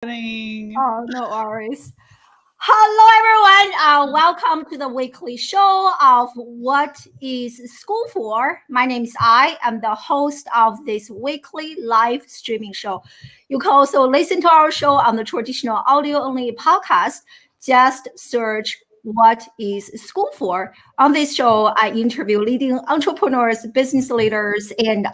Oh, no worries. Hello, everyone. Welcome to the weekly show of What is School For? My name is I'm the host of this weekly live streaming show. You can also listen to our show on the traditional audio-only podcast. Just search What is School For? On this show, I interview leading entrepreneurs, business leaders, and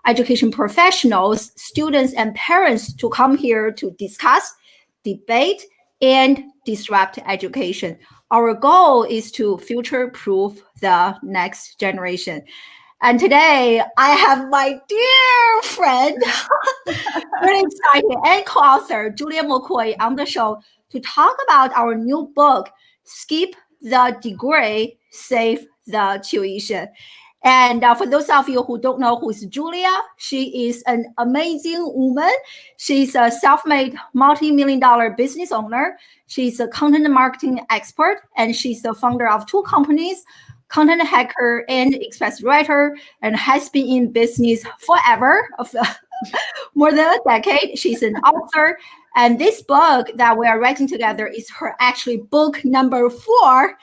education professionals, students, and parents to come here to discuss, debate, and disrupt education. Our goal is to future-proof the next generation. And today, I have my dear friend, really excited, and co-author Julia McCoy on the show to talk about our new book, Skip the Degree, Save the Tuition. And for those of you who don't know who is Julia, she is an amazing woman. She's a self-made multi-million-dollar business owner. She's a content marketing expert, and she's the founder of two companies, Content Hacker and Express Writer, and has been in business forever, more than a decade. She's an author, and this book that we are writing together is her actually book number 4.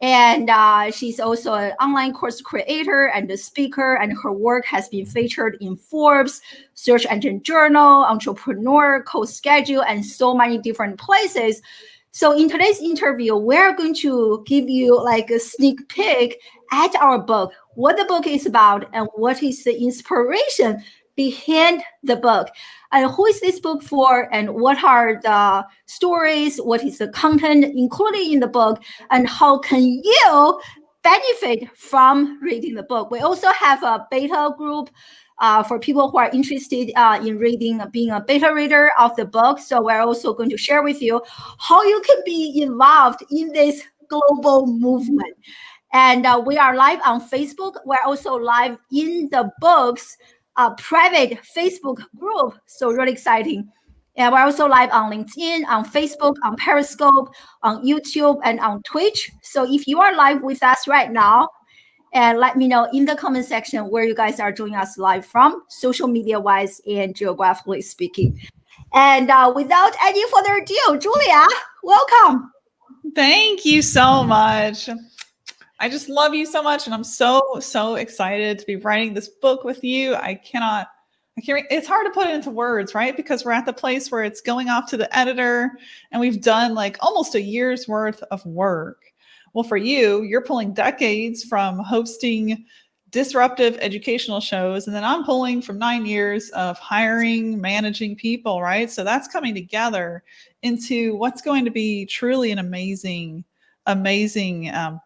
And she's also an online course creator and a speaker, and her work has been featured in Forbes, Search Engine Journal, Entrepreneur, CoSchedule, and so many different places. So in today's interview, we're going to give you like a sneak peek at our book, what the book is about, and what is the inspiration behind the book, and who is this book for, and what are the stories, what is the content included in the book, and how can you benefit from reading the book. We also have a beta group for people who are interested in reading, being a beta reader of the book. So we're also going to share with you how you can be involved in this global movement. And we are live on Facebook. We're also live in the book's private Facebook group. So really exciting. And we're also live on LinkedIn, on Facebook, on Periscope, on YouTube, and on Twitch. So if you are live with us right now, and let me know in the comment section where you guys are joining us live from, social media-wise and geographically speaking. And without any further ado, Julia, welcome. Thank you so much. I just love you so much, and I'm so excited to be writing this book with you. I can't, it's hard to put it into words, right? Because we're at the place where it's going off to the editor, and we've done like almost a year's worth of work. Well, for you, you're pulling decades from hosting disruptive educational shows, and then I'm pulling from 9 years of hiring, managing people, right? So that's coming together into what's going to be truly an amazing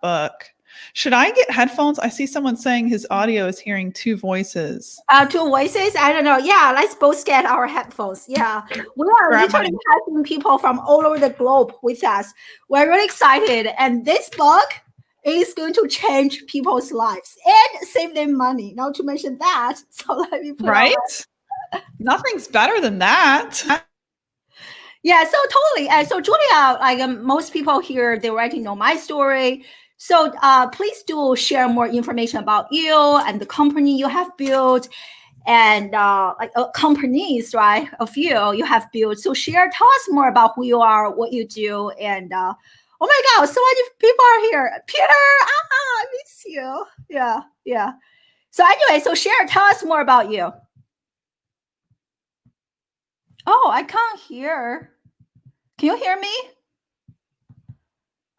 book. Should I get headphones? I see someone saying his audio is hearing 2 voices. 2 voices? I don't know. Yeah, let's both get our headphones. Yeah, we are literally having people from all over the globe with us. We're really excited. And this book is going to change people's lives and save them money. Not to mention that. So let me put right? Nothing's better than that. Yeah, so totally. So Julia, like most people here, they already know my story. So please do share more information about you and the company you have built, and like companies, right? A few you have built. So tell us more about who you are, what you do, and oh my God, so many people are here. Peter, I miss you. Yeah. So anyway, so tell us more about you. Oh, I can't hear. Can you hear me?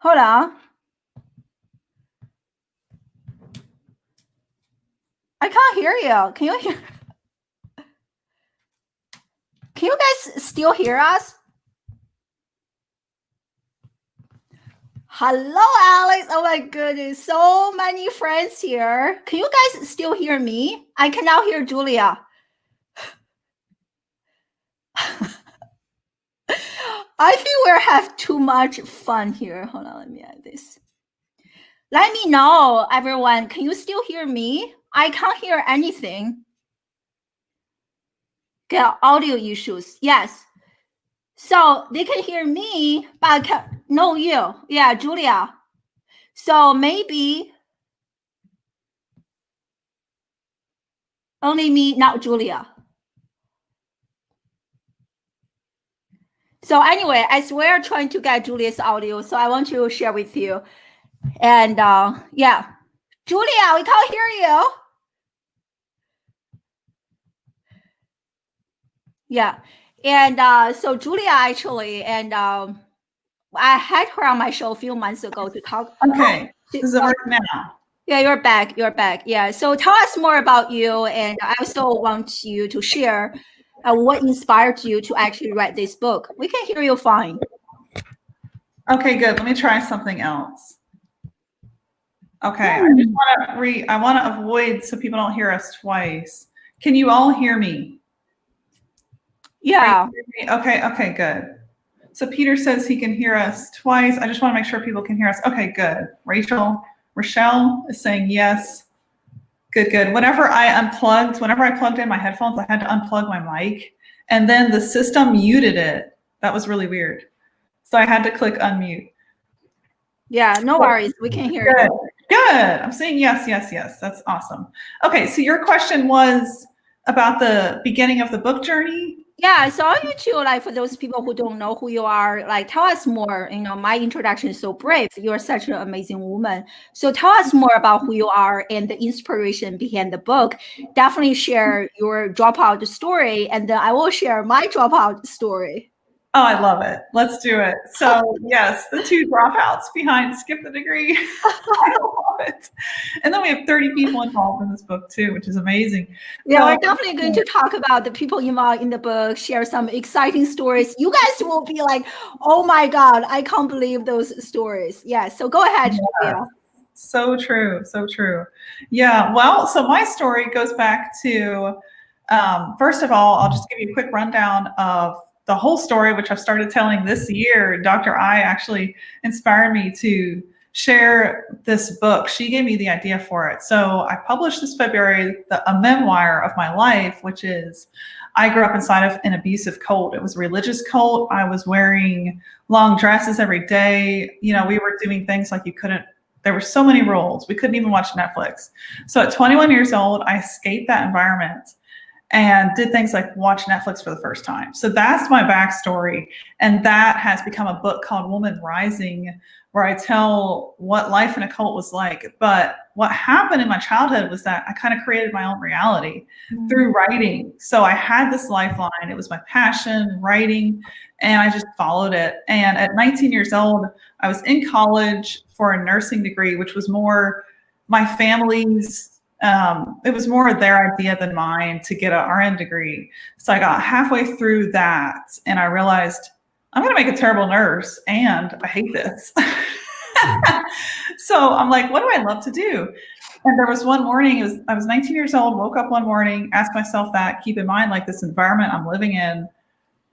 Hold on. I can't hear you. Can you hear? Can you guys still hear us? Hello, Alex. Oh my goodness. So many friends here. Can you guys still hear me? I can now hear Julia. I think we have too much fun here. Hold on, let me add this. Let me know, everyone. Can you still hear me? I can't hear anything. Get audio issues. Yes. So they can hear me, but no you. Yeah, Julia. So maybe only me, not Julia. So anyway, as we're trying to get Julia's audio, so I want to share with you. And yeah, Julia, we can't hear you. Yeah. And so Julia actually, and I had her on my show a few months ago to talk. Okay. Does it work now? Yeah, you're back. You're back. Yeah. So tell us more about you. And I also want you to share what inspired you to actually write this book. We can hear you fine. Okay, good. Let me try something else. Okay. I just want to I want to avoid so people don't hear us twice. Can you all hear me? Yeah. Okay. Okay, good. So Peter says he can hear us twice. I just want to make sure people can hear us. Okay, good. Rochelle is saying yes. Good, good. Whenever I plugged in my headphones, I had to unplug my mic, and then the system muted it. That was really weird. So I had to click unmute. Yeah, no worries. We can hear Good. you. Good. I'm saying yes, yes, yes. That's awesome. Okay, so your question was about the beginning of the book journey? Yeah, so I want you to, like, for those people who don't know who you are, like, tell us more. You know, my introduction is so brave. You're such an amazing woman. So tell us more about who you are and the inspiration behind the book. Definitely share your dropout story, and then I will share my dropout story. Oh, I love it. Let's do it. So yes, the two dropouts behind skip the degree. I love it. And then we have 30 people involved in this book too, which is amazing. Yeah, So, we're definitely going to talk about the people involved in the book, share some exciting stories. You guys will be like, oh my God, I can't believe those stories. Yeah, so go ahead, Julia. So true, so true. Yeah, well, so my story goes back to, first of all, I'll just give you a quick rundown of the whole story, which I've started telling this year. Dr. I actually inspired me to share this book. She gave me the idea for it. So I published this February a memoir of my life, which is I grew up inside of an abusive cult. It was a religious cult. I was wearing long dresses every day. You know, we were doing things like there were so many rules. We couldn't even watch Netflix. So at 21 years old, I escaped that environment and did things like watch Netflix for the first time. So that's my backstory. And that has become a book called Woman Rising, where I tell what life in a cult was like. But what happened in my childhood was that I kind of created my own reality through writing. So I had this lifeline. It was my passion, writing, and I just followed it. And at 19 years old, I was in college for a nursing degree, which was more my family's it was more their idea than mine to get an RN degree. So I got halfway through that and I realized I'm going to make a terrible nurse and I hate this. So I'm like, what do I love to do? And there was one morning, I was 19 years old, woke up one morning, asked myself that, keep in mind, like, this environment I'm living in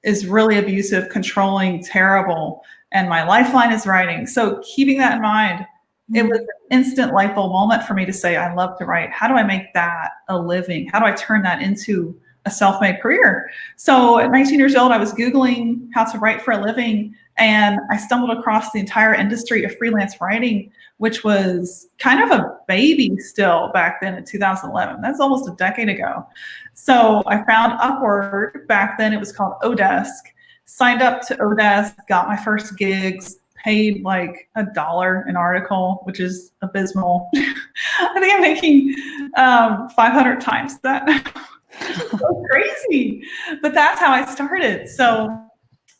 is really abusive, controlling, terrible, and my lifeline is writing. So keeping that in mind, it was an instant light bulb moment for me to say, I love to write. How do I make that a living? How do I turn that into a self-made career? So at 19 years old, I was Googling how to write for a living, and I stumbled across the entire industry of freelance writing, which was kind of a baby still back then in 2011. That's almost a decade ago. So I found Upwork. Back then it was called Odesk. Signed up to Odesk, got my first gigs, paid like $1 an article, which is abysmal. I think I'm making 500 times that. So crazy. But that's how I started. So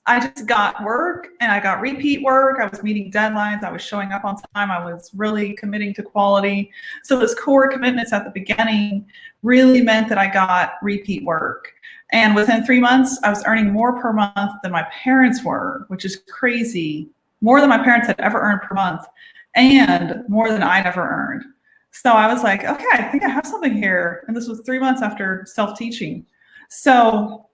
I just got work and I got repeat work. I was meeting deadlines. I was showing up on time. I was really committing to quality. So those core commitments at the beginning really meant that I got repeat work. And within 3 months, I was earning more per month than my parents were, which is crazy. More than my parents had ever earned per month and more than I'd ever earned. So I was like, okay, I think I have something here. And this was 3 months after self-teaching. So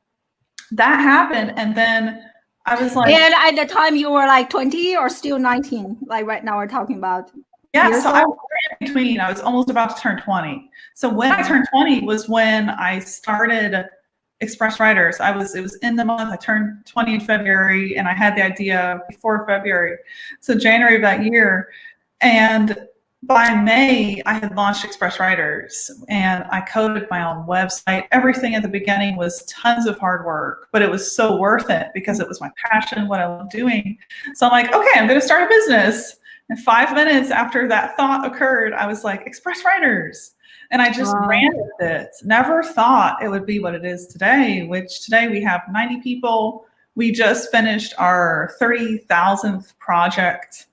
that happened. And then I was like, and at the time you were like 20 or still 19, like right now we're talking about? Yeah, so I was in between. I was almost about to turn 20. So when I turned 20 was when I started Express Writers. It was in the month. I turned 20 in February and I had the idea before February. So January of that year. And by May, I had launched Express Writers and I coded my own website. Everything at the beginning was tons of hard work, but it was so worth it because it was my passion, what I love doing. So I'm like, okay, I'm going to start a business. And 5 minutes after that thought occurred, I was like, Express Writers. And I just ran with it. Never thought it would be what it is today, which today we have 90 people. We just finished our 30,000th project.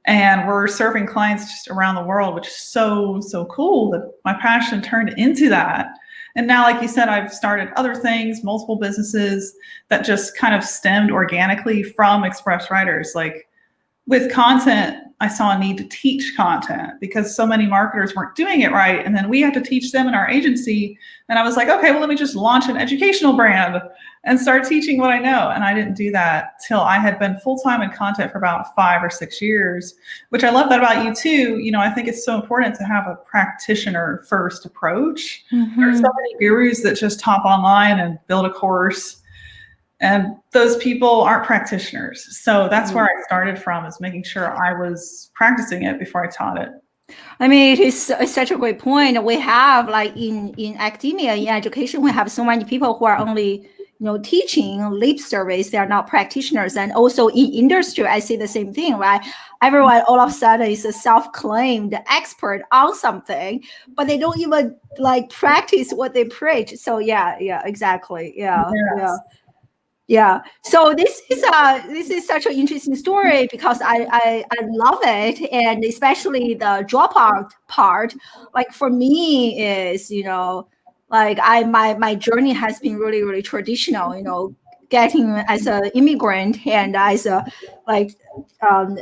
And we're serving clients just around the world, which is so, so cool that my passion turned into that. And now, like you said, I've started other things, multiple businesses that just kind of stemmed organically from Express Writers. Like with content, I saw a need to teach content because so many marketers weren't doing it right. And then we had to teach them in our agency. And I was like, okay, well, let me just launch an educational brand and start teaching what I know. And I didn't do that till I had been full-time in content for about 5 or 6 years, which I love that about you too. You know, I think it's so important to have a practitioner first approach. Mm-hmm. There's so many gurus that just hop online and build a course, and those people aren't practitioners. So that's where I started from, is making sure I was practicing it before I taught it. I mean, it is such a great point. We have, like, in academia, in education, we have so many people who are only, teaching lip service. They are not practitioners. And also in industry, I see the same thing, right? Everyone all of a sudden is a self-claimed expert on something, but they don't even practice what they preach. So yeah, exactly. Yeah. So this is such an interesting story because I love it, and especially the dropout part. Like for me is, my journey has been really, really traditional, getting as an immigrant and as a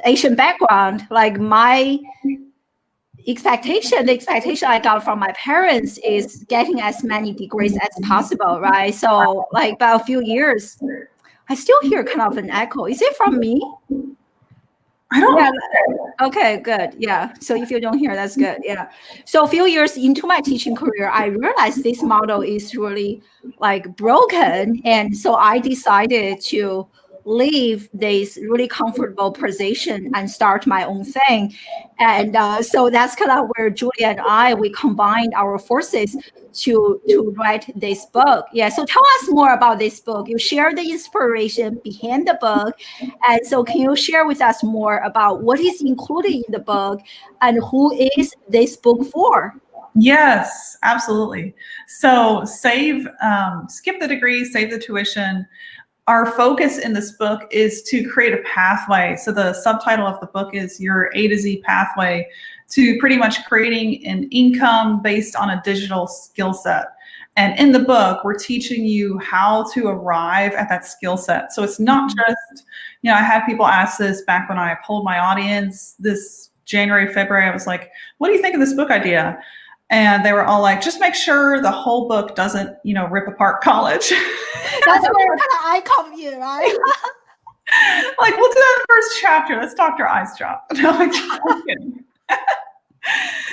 Asian background. Like the expectation I got from my parents is getting as many degrees as possible, right? So about a few years, I still hear kind of an echo. Is it from me? I don't know. Okay, good. Yeah. So if you don't hear, that's good. Yeah. So a few years into my teaching career, I realized this model is really broken. And so I decided to leave this really comfortable position and start my own thing. And so that's kind of where Julia and we combined our forces to write this book. Yeah. So tell us more about this book. You share the inspiration behind the book. And so can you share with us more about what is included in the book and who is this book for? Yes, absolutely. So skip the degree, save the tuition. Our focus in this book is to create a pathway. So the subtitle of the book is Your A to Z Pathway to pretty much creating an income based on a digital skill set. And in the book, we're teaching you how to arrive at that skill set. So it's not just, I had people ask this back when I polled my audience this January, February. I was like, what do you think of this book idea? And they were all like, just make sure the whole book doesn't, rip apart college. That's where kind of I come in, right? Like, we'll do that first chapter. That's Dr. I's job. No, I'm kidding.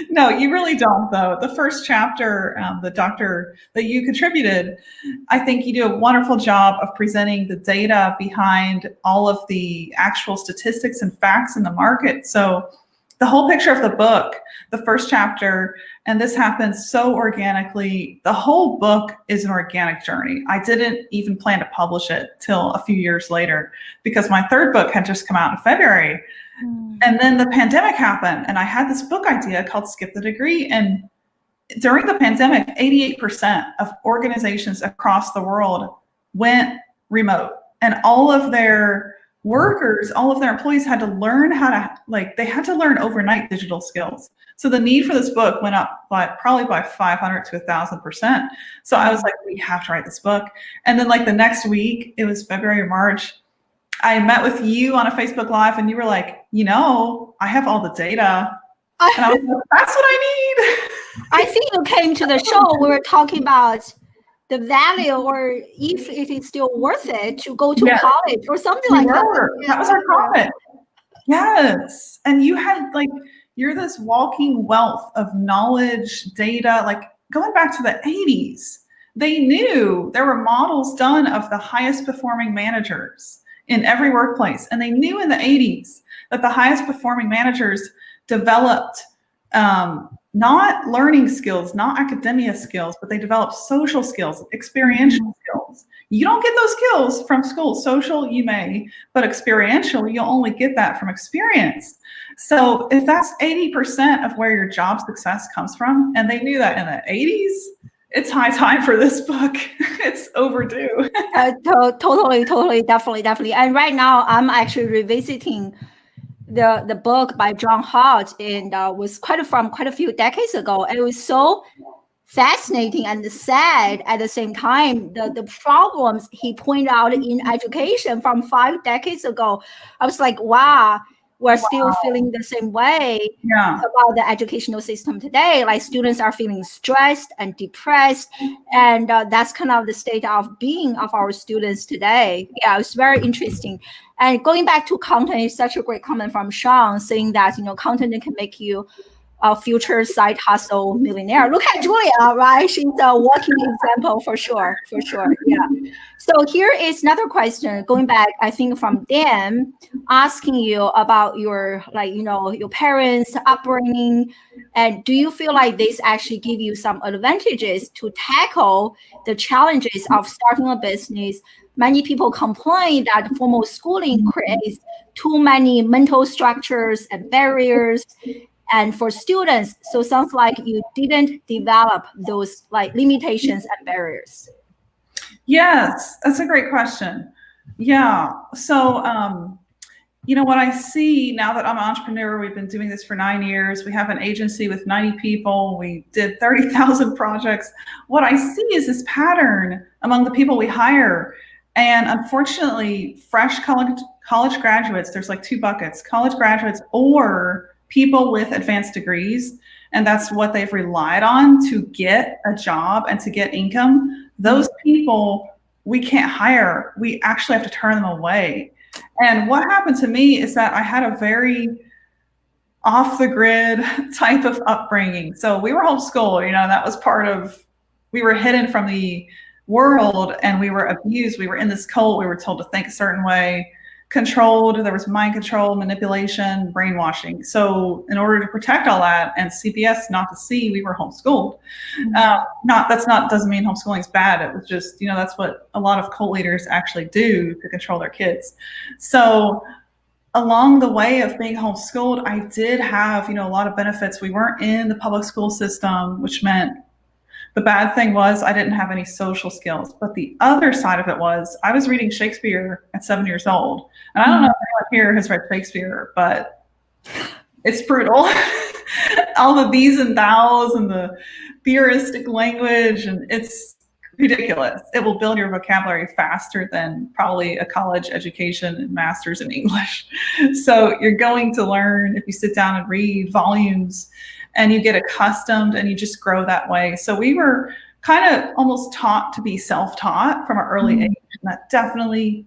No, you really don't, though. The first chapter, the doctor that you contributed, I think you do a wonderful job of presenting the data behind all of the actual statistics and facts in the market. So the whole picture of the book, the first chapter, and this happens so organically. The whole book is an organic journey. I didn't even plan to publish it till a few years later because my third book had just come out in February. And then the pandemic happened and I had this book idea called Skip the Degree. And during the pandemic, 88% of organizations across the world went remote, and all of their workers, all of their employees had to learn how to, they had to learn overnight digital skills. So the need for this book went up probably by 500 to 1,000%. So I was like, we have to write this book. And then the next week, it was February or March, I met with you on a Facebook Live and you were like, I have all the data. And I was like, that's what I need. I think you came to the show. We were talking about the value, or if it is still worth it to go to college or something like that. That was our topic. Yes. And you had you're this walking wealth of knowledge, data, going back to the 80s. They knew there were models done of the highest performing managers in every workplace. And they knew in the 80s that the highest performing managers developed not learning skills, not academia skills, but they develop social skills, experiential skills. You don't get those skills from school. Social, you may, but experiential, you'll only get that from experience. So if that's 80% of where your job success comes from, and they knew that in the 80s, it's high time for this book. It's overdue. Totally, definitely. And right now, I'm actually revisiting the book by John Hart, and was quite a few decades ago. It was so fascinating and sad at the same time. The problems he pointed out in education from 5 decades ago, I was like, wow, we're still feeling the same way about the educational system today. Like students are feeling stressed and depressed, and that's kind of the state of being of our students today. Yeah, it's very interesting. And going back to content, is such a great comment from Sean, saying that content can make you a future side hustle millionaire. Look at Julia, right? She's a walking example for sure. Yeah. So here is another question going back, I think from Dan, asking you about your your parents' upbringing, and do you feel like this actually give you some advantages to tackle the challenges of starting a business? Many people complain that formal schooling creates too many mental structures and barriers. And for students, so it sounds like you didn't develop those limitations and barriers. Yes, that's a great question. Yeah. So, what I see now that I'm an entrepreneur, we've been doing this for 9 years. We have an agency with 90 people. We did 30,000 projects. What I see is this pattern among the people we hire. And unfortunately, fresh college graduates, there's like 2 buckets, college graduates or people with advanced degrees, and that's what they've relied on to get a job and to get income. Those people we can't hire. We actually have to turn them away. And what happened to me is that I had a very off the grid type of upbringing. So we were homeschooled, that was part of, we were hidden from the world and we were abused. We were in this cult. We were told to think a certain way, controlled. There was mind control, manipulation, brainwashing. So in order to protect all that and CPS not to see, we were homeschooled. Doesn't mean homeschooling is bad. It was just, that's what a lot of cult leaders actually do to control their kids. So along the way of being homeschooled, I did have, a lot of benefits. We weren't in the public school system, which meant the bad thing was I didn't have any social skills. But the other side of it was I was reading Shakespeare at 7 years old. And I don't know if anyone here has read Shakespeare, but it's brutal. All the these and thous and the theoristic language, and it's ridiculous. It will build your vocabulary faster than probably a college education and master's in English. So you're going to learn if you sit down and read volumes and you get accustomed and you just grow that way. So we were kind of almost taught to be self-taught from an early age. And that definitely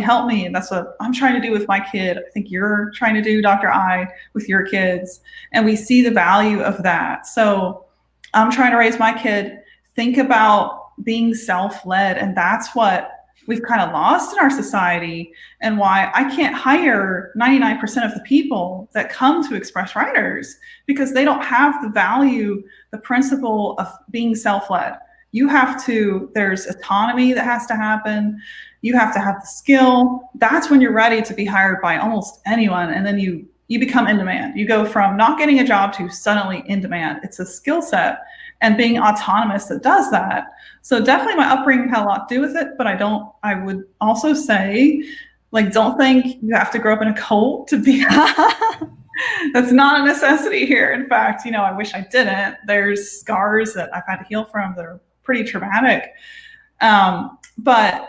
helped me. And that's what I'm trying to do with my kid. I think you're trying to do, Dr. I, with your kids. And we see the value of that. So I'm trying to raise my kid, think about being self-led. And that's what we've kind of lost in our society, and why I can't hire 99% of the people that come to Express Writers, because they don't have the value, the principle of being self-led. There's autonomy that has to happen. You have to have the skill. That's when you're ready to be hired by almost anyone. And then you become in demand. You go from not getting a job to suddenly in demand. It's a skill set and being autonomous that does that. So definitely my upbringing had a lot to do with it, but I would also say, don't think you have to grow up in a cult to be, that's not a necessity here. In fact, I wish I didn't. There's scars that I've had to heal from that are pretty traumatic. But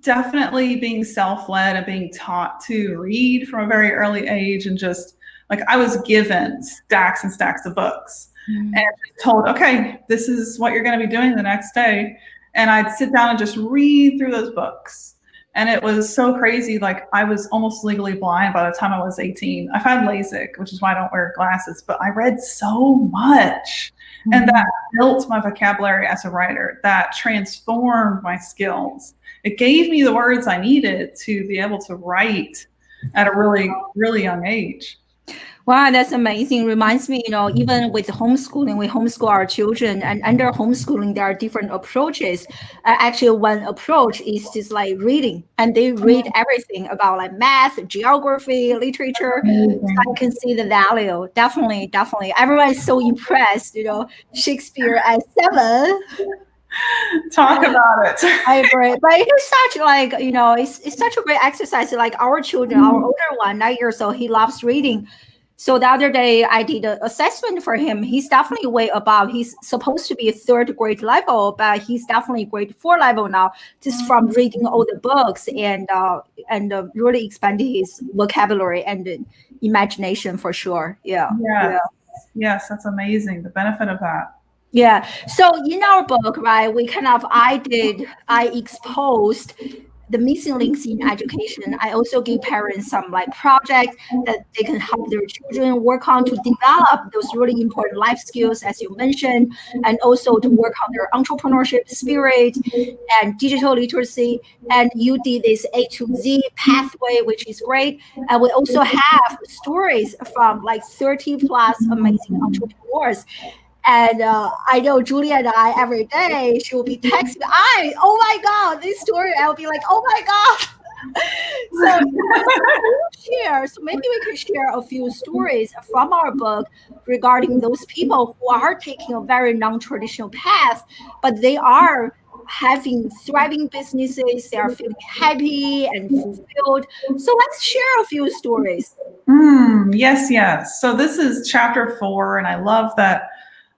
definitely being self-led and being taught to read from a very early age, and just I was given stacks and stacks of books. And told, okay, this is what you're going to be doing the next day. And I'd sit down and just read through those books. And it was so crazy. I was almost legally blind by the time I was 18. I've had LASIK, which is why I don't wear glasses, but I read so much. And that built my vocabulary as a writer. That transformed my skills. It gave me the words I needed to be able to write at a really, really young age. Wow, that's amazing. Reminds me, even with homeschooling, we homeschool our children, and under homeschooling, there are different approaches. Actually, one approach is just like reading, and they read everything about like math, geography, literature. So I can see the value. Definitely, definitely. Everyone is so impressed, Shakespeare at 7. Talk about it. I agree, but it's such like it's such a great exercise. Like our children, our older one, 9 years old, he loves reading. So the other day I did an assessment for him. He's definitely way above. He's supposed to be a 3rd grade level, but he's definitely grade 4 level now, just from reading all the books and really expanding his vocabulary and imagination for sure. Yeah. Yes, that's amazing. The benefit of that. Yeah. So in our book, right, I exposed the missing links in education. I also give parents some like projects that they can help their children work on to develop those really important life skills, as you mentioned, and also to work on their entrepreneurship spirit and digital literacy. And you did this A to Z pathway, which is great. And we also have stories from like 30 plus amazing entrepreneurs. And I know Julia and I, every day, she will be texting me, oh my God, this story. I'll be like, oh my God. So maybe we can share a few stories from our book regarding those people who are taking a very non-traditional path, but they are having thriving businesses. They are feeling happy and fulfilled. So let's share a few stories. Yes. So this is chapter 4, and I love that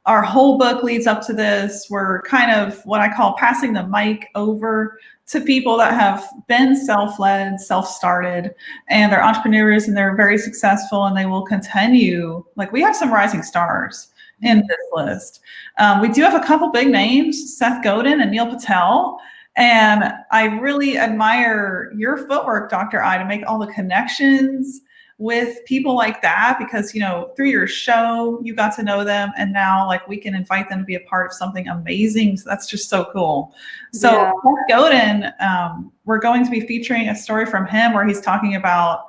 our whole book leads up to this. We're kind of what I call passing the mic over to people that have been self-led, self-started, and they're entrepreneurs and they're very successful, and they will continue. Like, we have some rising stars in this list. We do have a couple big names, Seth Godin and Neil Patel. And I really admire your footwork, Dr. I, to make all the connections with people like that, because through your show you got to know them, and now like we can invite them to be a part of something amazing. So that's just so cool. So Seth Godin, we're going to be featuring a story from him where he's talking about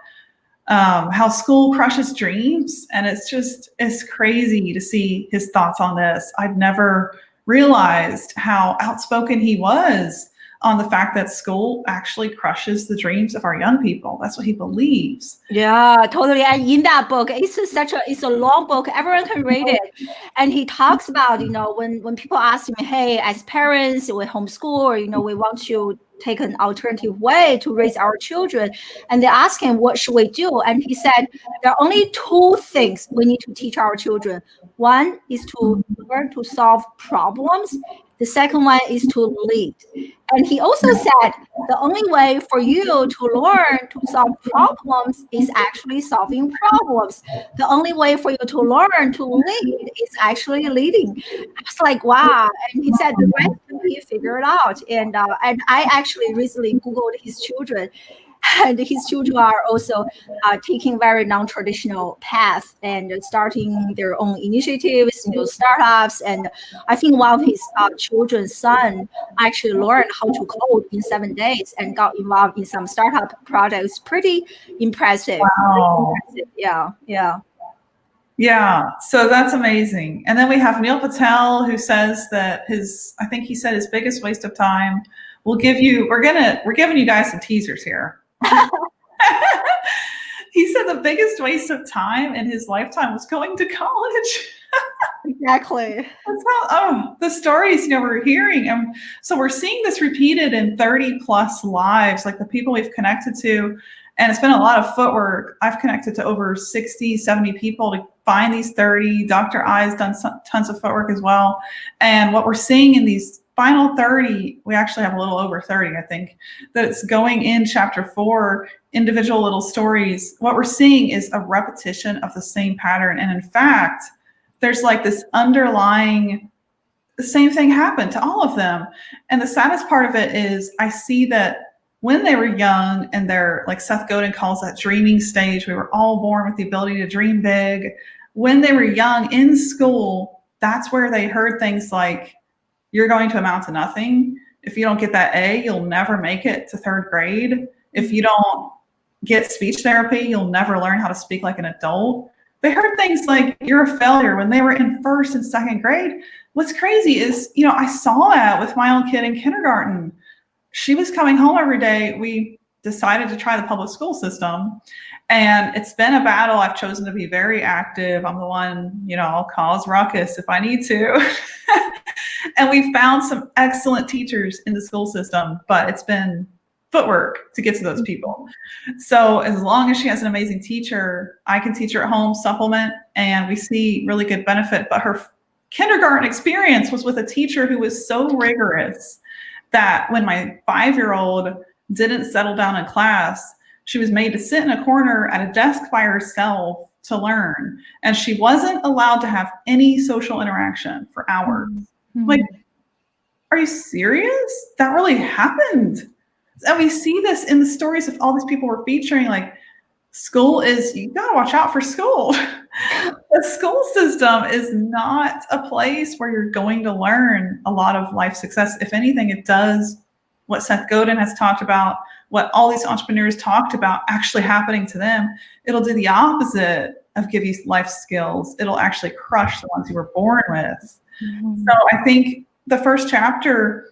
how school crushes dreams, and it's crazy to see his thoughts on this. I've never realized how outspoken he was on the fact that school actually crushes the dreams of our young people. That's what he believes. Yeah, totally. And in that book, it's a long book. Everyone can read it. And he talks about, when people ask him, hey, as parents, we homeschool, or, we want to take an alternative way to raise our children. And they ask him, what should we do? And he said, there are only 2 things we need to teach our children. One is to learn to solve problems. The second one is to lead. And he also said the only way for you to learn to solve problems is actually solving problems. The only way for you to learn to lead is actually leading. I was like, wow. And he said the rest can be figured out. And I actually recently Googled his children. And his children are also taking very non-traditional paths and starting their own initiatives, startups. And I think one of his children's son actually learned how to code in 7 days and got involved in some startup projects. Pretty impressive. Wow. Pretty impressive. Yeah. So that's amazing. And then we have Neil Patel, who says that I think he said his biggest waste of time. We're giving you guys some teasers here. He said the biggest waste of time in his lifetime was going to college. Exactly. That's how, the stories we're hearing. And so we're seeing this repeated in 30 plus lives, like the people we've connected to. And it's been a lot of footwork. I've connected to over 60, 70 people to find these 30. Dr. I's done tons of footwork as well. And what we're seeing in these final 30, we actually have a little over 30, I think, that it's going in chapter 4, individual little stories. What we're seeing is a repetition of the same pattern. And in fact, there's like this underlying, the same thing happened to all of them. And the saddest part of it is I see that when they were young, and they're like Seth Godin calls that dreaming stage, we were all born with the ability to dream big. When they were young in school, that's where they heard things like, you're going to amount to nothing. If you don't get that A, you'll never make it to 3rd grade. If you don't get speech therapy, you'll never learn how to speak like an adult. They heard things like, you're a failure, when they were in 1st and 2nd grade. What's crazy is, I saw that with my own kid in kindergarten. She was coming home every day. We decided to try the public school system, and it's been a battle. I've chosen to be very active. I'm the one, I'll cause ruckus if I need to. And we found some excellent teachers in the school system, but it's been footwork to get to those people. So as long as she has an amazing teacher, I can teach her at home, supplement, and we see really good benefit. But her kindergarten experience was with a teacher who was so rigorous that when my 5-year-old didn't settle down in class, she was made to sit in a corner at a desk by herself to learn. And she wasn't allowed to have any social interaction for hours. Mm-hmm. Like, are you serious? That really happened. And we see this in the stories of all these people we're featuring, like, you gotta watch out for school. The school system is not a place where you're going to learn a lot of life success. If anything, it does what Seth Godin has talked about, what all these entrepreneurs talked about actually happening to them. It'll do the opposite of give you life skills. It'll actually crush the ones you were born with. Mm-hmm. So I think the first chapter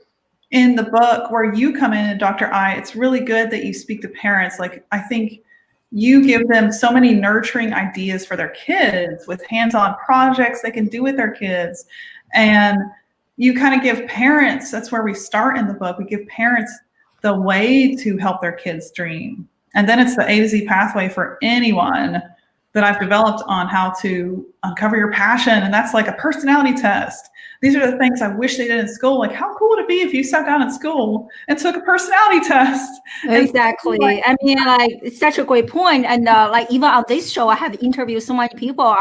in the book where you come in, Dr. I, it's really good that you speak to parents. Like, I think you give them so many nurturing ideas for their kids with hands-on projects they can do with their kids. And you kind of give parents, that's where we start in the book, we give parents the way to help their kids dream. And then it's the A to Z pathway for anyone that I've developed on how to uncover your passion. And that's like a personality test. These are the things I wish they did in school. Like, how cool would it be if you sat down in school and took a personality test? Exactly. I mean, like, it's such a great point. And like, even on this show, I have interviewed so many people.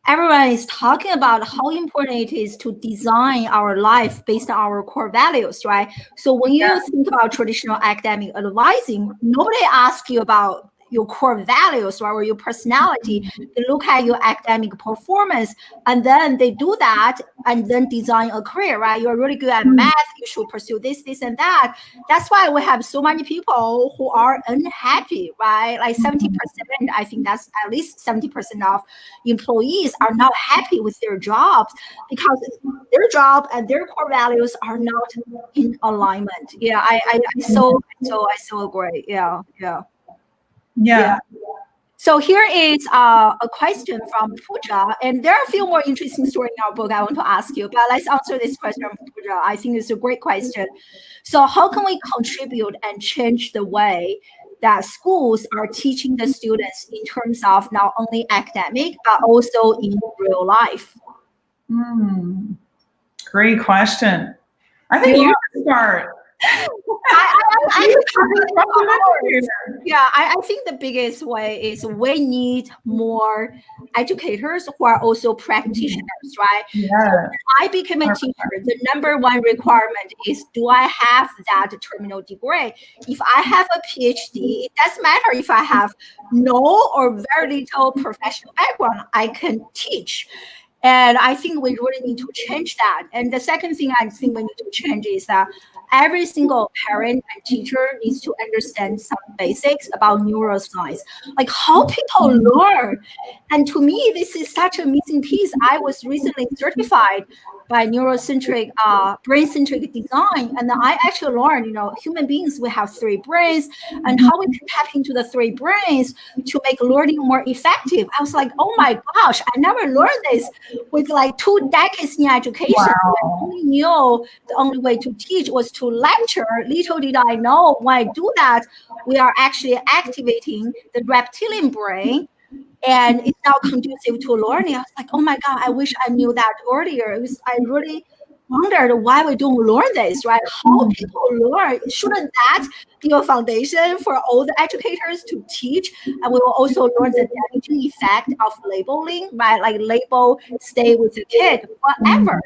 Everyone is talking about how important it is to design our life based on our core values, right? So when you think about traditional academic advising, nobody asks you about your core values, right, or your personality. They look at your academic performance, and then they do that and then design a career, right? You're really good at math, you should pursue this, and that. That's why we have so many people who are unhappy, right? Like 70%, I think that's at least 70% of employees are not happy with their jobs because their job and their core values are not in alignment. Yeah, I so agree. Yeah. So here is a question from Pooja, and there are a few more interesting stories in our book I want to ask you, but let's answer this question from Pooja. I think it's a great question. So how can we contribute and change the way that schools are teaching the students in terms of not only academic, but also in real life? Great question. I think you should start. I think the biggest way is we need more educators who are also practitioners, right? Yeah. So when I became a teacher, the number one requirement is, do I have that terminal degree? If I have a PhD, it doesn't matter if I have no or very little professional background, I can teach. And I think we really need to change that. And the second thing I think we need to change is that every single parent and teacher needs to understand some basics about neuroscience, like how people learn. And to me, this is such a missing piece. I was recently certified by neurocentric, brain-centric design. And I actually learned, human beings, we have 3 brains, and how we can tap into the 3 brains to make learning more effective. I was like, oh my gosh, I never learned this with like 2 decades in education. Wow. I only knew the only way to teach was to lecture. Little did I know, when I do that, we are actually activating the reptilian brain, and it's now conducive to learning. I was like, oh my God, I wish I knew that earlier. I really wondered why we don't learn this, right? How people learn. Shouldn't that be a foundation for all the educators to teach? And we will also learn the damaging effect of labeling, right? Like label, stay with the kid, whatever.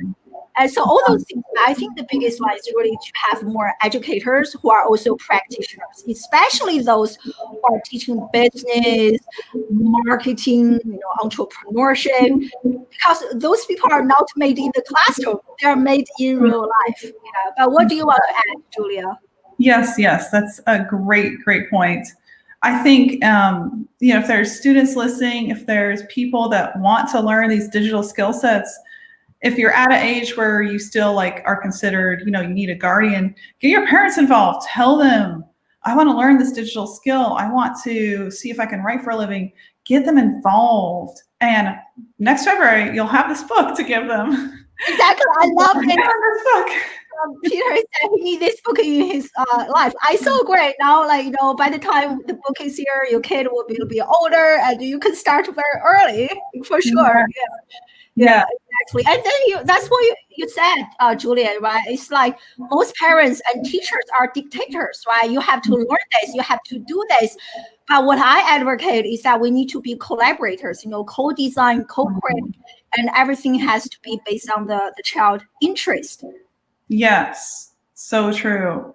And so all those things, I think the biggest one is really to have more educators who are also practitioners, especially those who are teaching business, marketing, entrepreneurship, because those people are not made in the classroom, they're made in real life. Yeah. But what do you want to add, Julia? Yes, that's a great point. I think, if there's students listening, if there's people that want to learn these digital skill sets, if you're at an age where you still are considered, you need a guardian, get your parents involved. Tell them, I want to learn this digital skill. I want to see if I can write for a living. Get them involved. And next February, you'll have this book to give them. Exactly. I love it. This book. Peter said he needs this book in his life. I so great now. By the time the book is here, your kid will be older, and you can start very early for sure. Yeah, exactly. And then that's what you said, Julia, right? It's like most parents and teachers are dictators, right? You have to learn this, you have to do this. But what I advocate is that we need to be collaborators, co-design, co-create, and everything has to be based on the child interest. Yes, so true.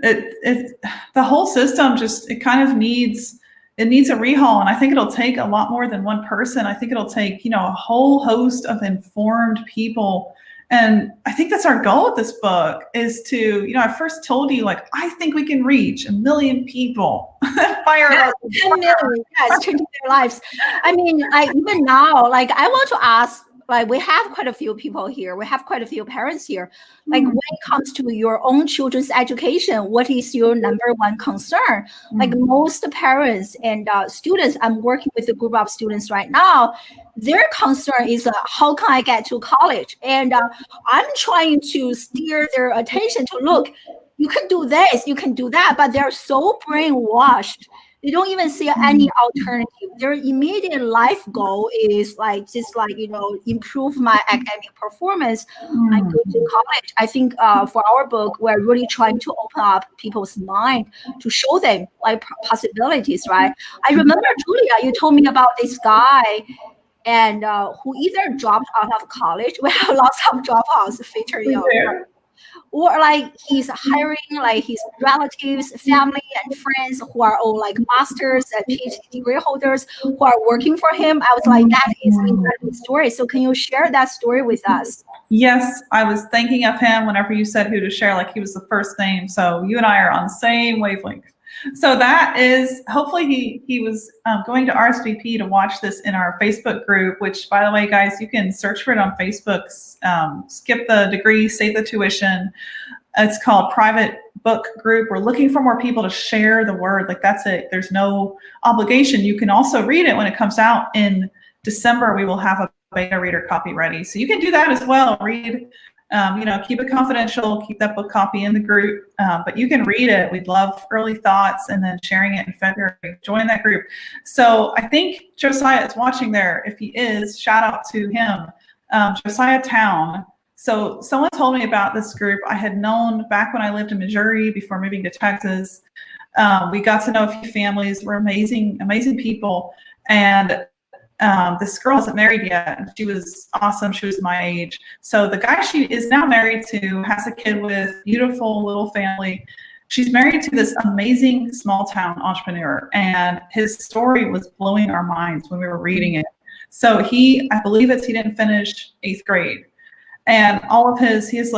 The whole system it kind of needs a rehaul, and I think it'll take a lot more than one person. I think it'll take a whole host of informed people, and I think that's our goal with this book is to I first told you I think we can reach 1 million people. 10 million, yes, changing their lives. I mean, even now, I want to ask. We have quite a few people here. We have quite a few parents here. When it comes to your own children's education, what is your number one concern? Most parents and students, I'm working with a group of students right now, their concern is how can I get to college? And I'm trying to steer their attention to look, you can do this, you can do that, but they're so brainwashed. They don't even see any alternative. Their immediate life goal is improve my academic performance and go to college. I think for our book, we're really trying to open up people's mind to show them possibilities, right? I remember, Julia, you told me about this guy and who either dropped out of college. We have lots of dropouts featured in our book. Or he's hiring his relatives, family, and friends who are all masters and PhD degree holders who are working for him. I was that is an incredible story. So can you share that story with us? Yes, I was thinking of him whenever you said who to share, he was the first name. So you and I are on the same wavelength. So that is, hopefully he was going to RSVP to watch this in our Facebook group, which, by the way, guys, you can search for it on Facebook. Skip the degree, save the tuition. It's called Private Book Group. We're looking for more people to share the word. That's it. There's no obligation. You can also read it when it comes out in December. We will have a beta reader copy ready. So you can do that as well. Read. Keep it confidential, keep that book copy in the group, but you can read it. We'd love early thoughts and then sharing it in February. Join that group. So I think Josiah is watching there. If he is, shout out to him, Josiah Town. So someone told me about this group. I had known back when I lived in Missouri before moving to Texas. We got to know a few families. We're amazing, amazing people. And this girl isn't married yet. She was awesome. She was my age. So the guy she is now married to has a kid with, beautiful little family. She's married to this amazing small town entrepreneur, and his story was blowing our minds when we were reading it. So I believe he didn't finish 8th grade, and he has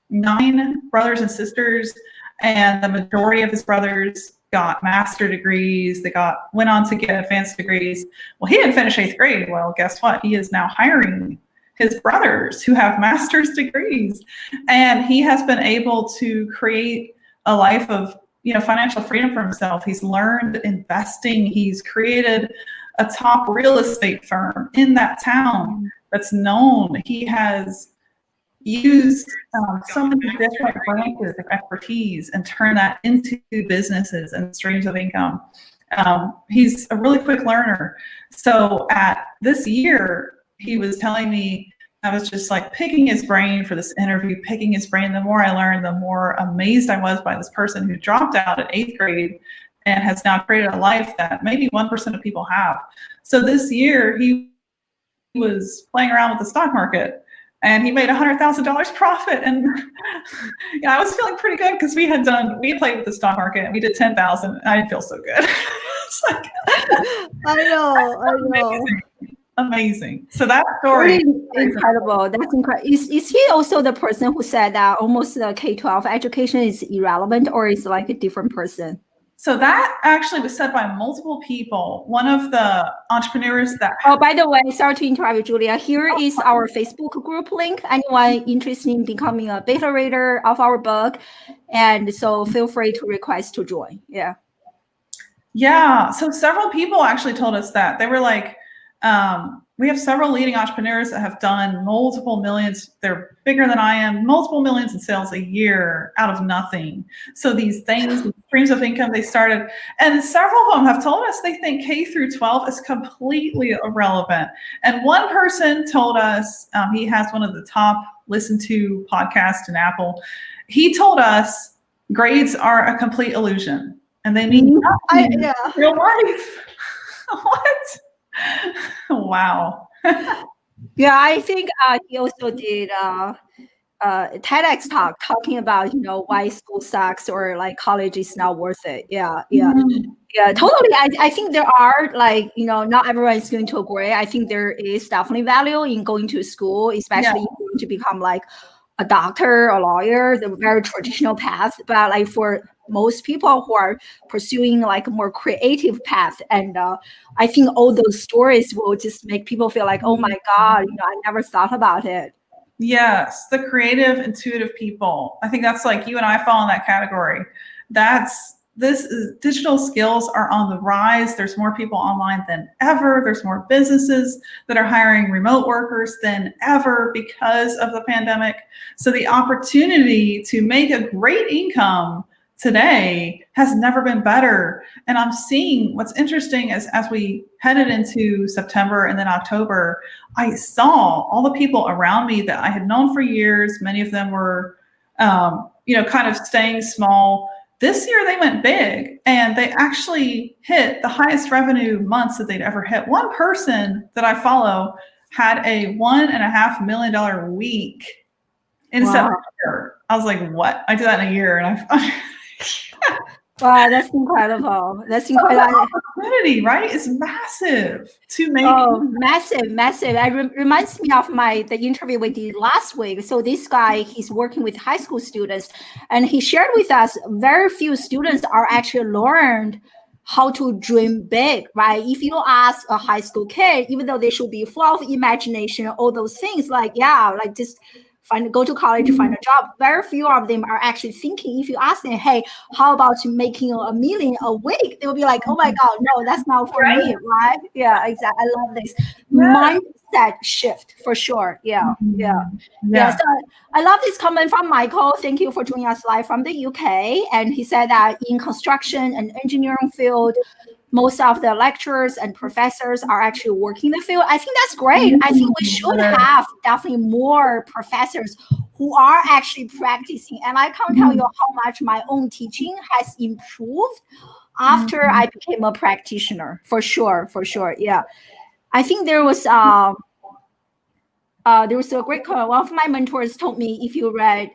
9 brothers and sisters, and the majority of his brothers got master degrees. They went on to get advanced degrees. Well, he didn't finish 8th grade. Well, guess what? He is now hiring his brothers who have master's degrees, and he has been able to create a life of financial freedom for himself. He's learned investing. He's created a top real estate firm in that town that's known. He has used so many different branches of expertise and turn that into businesses and streams of income. He's a really quick learner. So at this year, he was telling me, I was just picking his brain for this interview, picking his brain. The more I learned, the more amazed I was by this person who dropped out at 8th grade and has now created a life that maybe 1% of people have. So this year, he was playing around with the stock market, and he made $100,000 profit. And I was feeling pretty good because we had played with the stock market and we did 10,000. I didn't feel so good. It's I know. Amazing. So that story is incredible. That's incredible. Is he also the person who said that almost the K-12 education is irrelevant, or is a different person? So that actually was said by multiple people. One of the entrepreneurs that... Oh, by the way, sorry to interrupt you, Julia. Here is our Facebook group link. Anyone interested in becoming a beta reader of our book. And so feel free to request to join. Yeah. Yeah. So several people actually told us that. They were like, we have several leading entrepreneurs that have done multiple millions. They're bigger than I am, multiple millions in sales a year out of nothing. So these things, these streams of income they started, and several of them have told us they think K through 12 is completely irrelevant. And one person told us, he has one of the top listened to podcasts in Apple. He told us grades are a complete illusion and they mean nothing in real life. What? Wow. Yeah, I think he also did TEDx talk talking about, you know, why school sucks or like college is not worth it. Yeah, totally. I think there are, like, you know, not everyone is going to agree. I think there is definitely value in going to school, especially if you want to become like a doctor, a lawyer, the very traditional path. But like for most people who are pursuing like a more creative path, and I think all those stories will just make people feel like, oh my God, you know, I never thought about it. Yes, the creative, intuitive people. I think that's like you and I fall in that category. Digital skills are on the rise. There's more people online than ever. There's more businesses that are hiring remote workers than ever because of the pandemic. So the opportunity to make a great income today has never been better. And I'm seeing what's interesting is as we headed into September and then October, I saw all the people around me that I had known for years. Many of them were, kind of staying small. This year they went big and they actually hit the highest revenue months that they'd ever hit. One person that I follow had a $1.5 million week in September. I was like, what? I did that in a year and Wow, that's incredible. That's incredible. The opportunity, right? It's massive to make. Oh, massive. It reminds me of the interview we did last week. So this guy, he's working with high school students, and he shared with us very few students are actually learned how to dream big, right? If you ask a high school kid, even though they should be full of imagination, all those things, just go to college, find a job. Very few of them are actually thinking. If you ask them, hey, how about making $1 million a week? They will be like, oh my God, no, that's not for me, right? Yeah, exactly. I love this mindset shift for sure. Yeah. So I love this comment from Michael. Thank you for joining us live from the UK. And he said that in construction and engineering field, most of the lecturers and professors are actually working in the field. I think that's great. I think we should have definitely more professors who are actually practicing. And I can't tell you how much my own teaching has improved after I became a practitioner, for sure. Yeah. I think there was a great comment. One of my mentors told me, if you read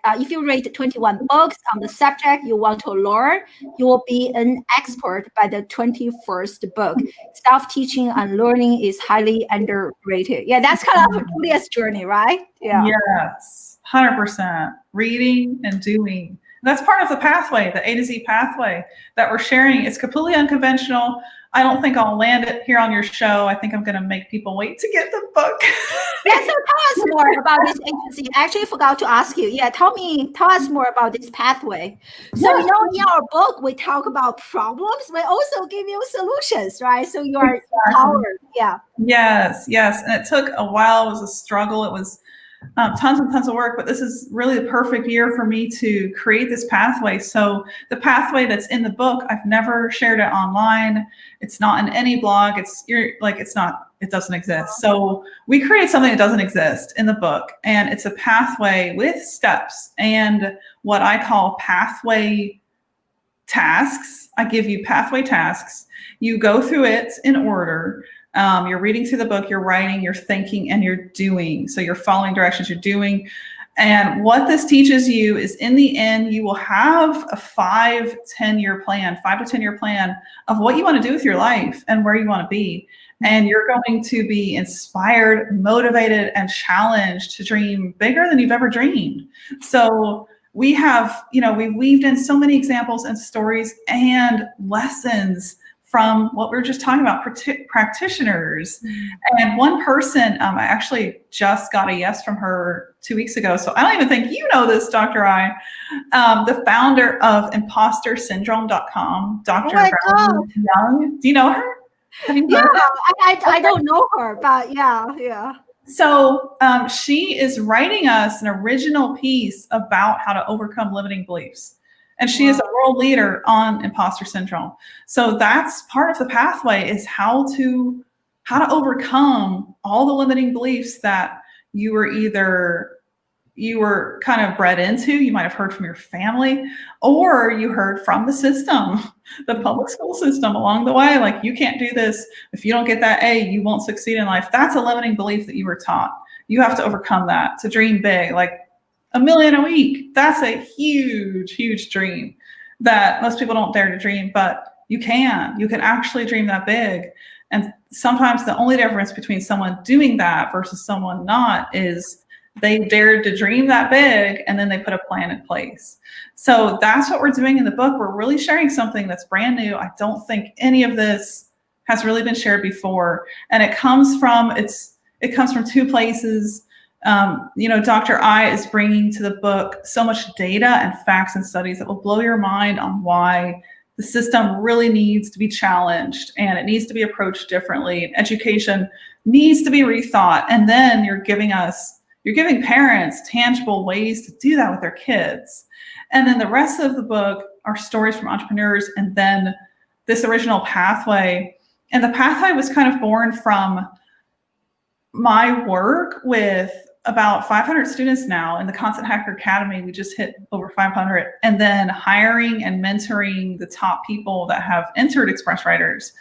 21 books on the subject you want to learn, you will be an expert by the 21st book. Self-teaching and learning is highly underrated. Yeah, that's kind of Julia's journey, right? Yeah. Yes, 100%. Reading and doing. That's part of the pathway, the A to Z pathway that we're sharing. It's completely unconventional. I don't think I'll land it here on your show. I think I'm going to make people wait to get the book. Yeah, so tell us more about this agency. I actually forgot to ask you. Yeah, tell us more about this pathway. So, in our book, we talk about problems. We also give you solutions, right? So you are empowered. Yeah. Yes. And it took a while. It was a struggle. It was tons and tons of work, but this is really the perfect year for me to create this pathway. So the pathway that's in the book, I've never shared it online. It's not in any blog. It doesn't exist. So we create something that doesn't exist in the book, and it's a pathway with steps and what I call pathway tasks. I give you pathway tasks. You go through it in order. You're reading through the book, you're writing, you're thinking, and you're doing. So you're following directions, you're doing. And what this teaches you is, in the end, you will have a 5 to 10 year plan of what you want to do with your life and where you want to be. And you're going to be inspired, motivated, and challenged to dream bigger than you've ever dreamed. So we have, we've weaved in so many examples and stories and lessons from what we were just talking about, practitioners. And one person, I actually just got a yes from her 2 weeks ago. So I don't even think you know this, Dr. I, the founder of impostersyndrome.com, Dr. Valerie Young. Do you know her? Have you heard of her? I don't know her, but yeah. So she is writing us an original piece about how to overcome limiting beliefs. And she is a world leader on imposter syndrome. So that's part of the pathway, is how to overcome all the limiting beliefs that you were kind of bred into. You might have heard from your family, or you heard from the system, the public school system along the way. Like, you can't do this. If you don't get that A, you won't succeed in life. That's a limiting belief that you were taught. You have to overcome that to dream big. Like, $1 million a week. That's a huge, huge dream that most people don't dare to dream, but you can actually dream that big. And sometimes the only difference between someone doing that versus someone not is they dared to dream that big, and then they put a plan in place. So that's what we're doing in the book. We're really sharing something that's brand new. I don't think any of this has really been shared before. And it comes from two places. Dr. I is bringing to the book so much data and facts and studies that will blow your mind on why the system really needs to be challenged, and it needs to be approached differently. Education needs to be rethought. And then you're giving parents tangible ways to do that with their kids. And then the rest of the book are stories from entrepreneurs, and then this original pathway. And the pathway was kind of born from my work with about 500 students now in the Content Hacker Academy. We just hit over 500. And then hiring and mentoring the top people that have entered Express Writers.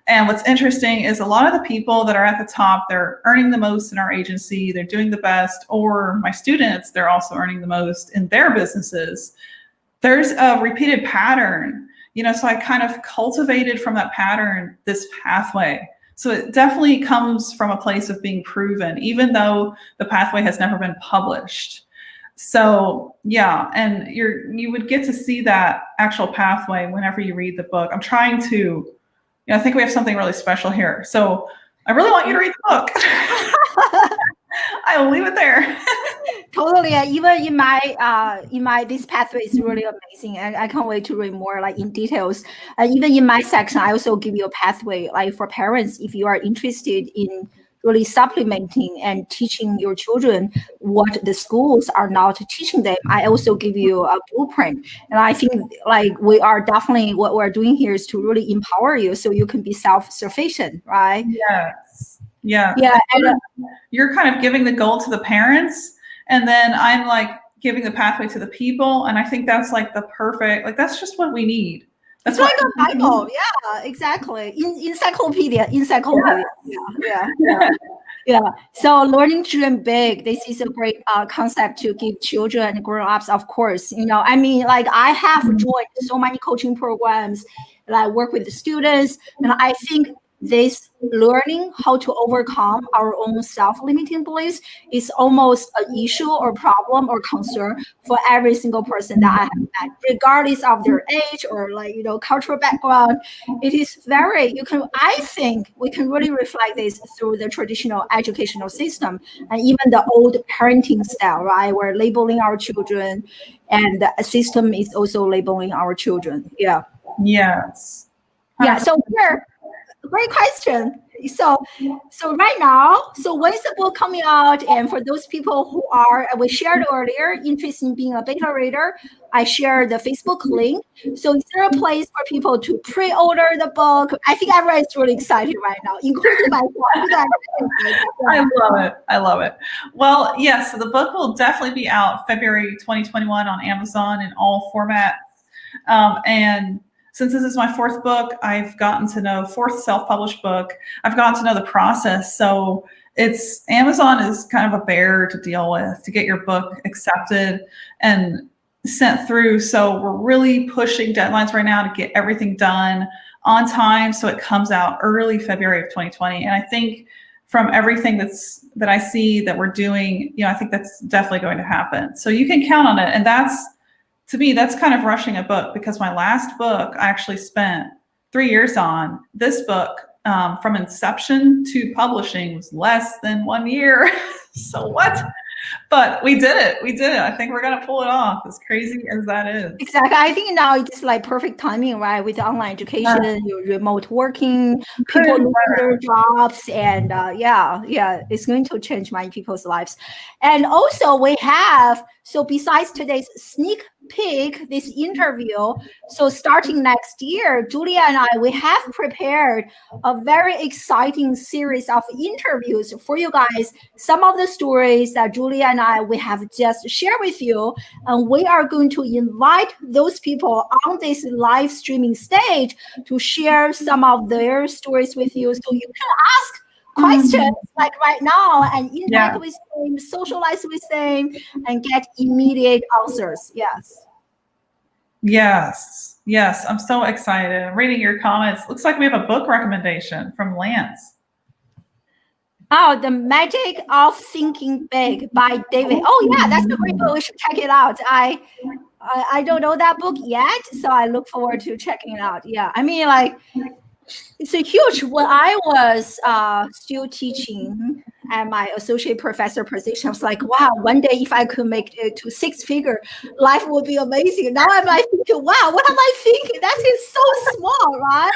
And what's interesting is a lot of the people that are at the top, they're earning the most in our agency, they're doing the best, or my students, they're also earning the most in their businesses. There's a repeated pattern, so I kind of cultivated from that pattern this pathway. So it definitely comes from a place of being proven, even though the pathway has never been published. So yeah, and you would get to see that actual pathway whenever you read the book. I'm trying to, I think we have something really special here. So I really want you to read the book. I will leave it there. Totally. Even in my this pathway is really amazing, and I can't wait to read more like in details. And even in my section, I also give you a pathway like for parents if you are interested in really supplementing and teaching your children what the schools are not teaching them. I also give you a blueprint, and I think like we are definitely what we're doing here is to really empower you so you can be self-sufficient, right? Yes. Yeah. And you're kind of giving the goal to the parents, and then I'm like giving the pathway to the people. And I think that's like the perfect, like, that's just what we need. That's like a Bible. Yeah, exactly. Encyclopedia. Yeah. So learning to dream big, this is a great concept to give children and grown-ups, of course. Like I have joined so many coaching programs, and I work with the students, and I think this learning how to overcome our own self-limiting beliefs is almost an issue or problem or concern for every single person that I have met, regardless of their age or cultural background. It is I think we can really reflect this through the traditional educational system and even the old parenting style, right? We're labeling our children, and the system is also labeling our children. Yeah. Yes. Yeah. So great question. So right now, when is the book coming out? And for those people who are, we shared earlier, interested in being a beta reader, I shared the Facebook link. So is there a place for people to pre-order the book? I think everyone is really excited right now, including myself. I love it. Well, yes, so the book will definitely be out February 2021 on Amazon in all formats. And since this is my fourth book, fourth self-published book, I've gotten to know the process. So Amazon is kind of a bear to deal with to get your book accepted and sent through. So we're really pushing deadlines right now to get everything done on time, so it comes out early February of 2020. And I think from everything that I see that we're doing, I think that's definitely going to happen. So you can count on it. And that's to me, that's kind of rushing a book, because my last book I actually spent 3 years on. This book, from inception to publishing, was less than 1 year. So what? But we did it. We did it. I think we're going to pull it off, as crazy as that is. Exactly. I think now it's like perfect timing, right? With online education, your remote working, people losing their jobs, and it's going to change many people's lives. And also we have, so besides today's sneak peek, this interview, so starting next year, Julia and I, we have prepared a very exciting series of interviews for you guys. Some of the stories that Julia and I, we have just shared with you, and we are going to invite those people on this live streaming stage to share some of their stories with you, so you can ask questions like right now and interact with them, socialize with them, and get immediate answers. Yes, I'm so excited. I'm reading your comments. Looks like we have a book recommendation from Lance. Oh, The Magic of Thinking Big by David. Oh yeah, that's a great book. We should check it out. I don't know that book yet, so I look forward to checking it out. Yeah, I mean, like, it's a huge. When I was still teaching at my associate professor position, I was like, wow, one day if I could make it to 6-figure, life would be amazing. Now I'm like thinking, wow, what am I thinking? That is so small, right?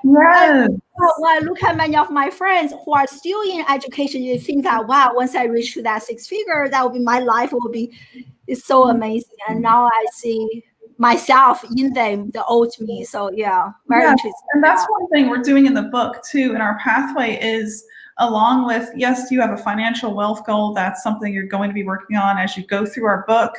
Yes. When I look at many of my friends who are still in education, you think that, wow, once I reach to that 6-figure, that will be my life will be, it's so amazing. And now I see myself in them, the old me. So very interesting. And that's one thing we're doing in the book too, in our pathway, is along with, yes, you have a financial wealth goal. That's something you're going to be working on as you go through our book.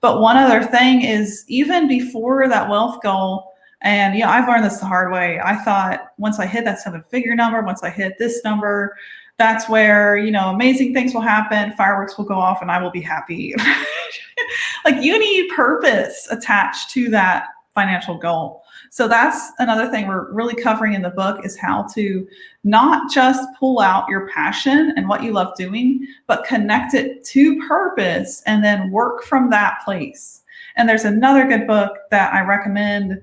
But one other thing is, even before that wealth goal, and I've learned this the hard way. I thought once I hit that 7-figure number, once I hit this number, that's where, amazing things will happen, fireworks will go off, and I will be happy. Like, you need purpose attached to that financial goal. So that's another thing we're really covering in the book, is how to not just pull out your passion and what you love doing, but connect it to purpose and then work from that place. And there's another good book that I recommend.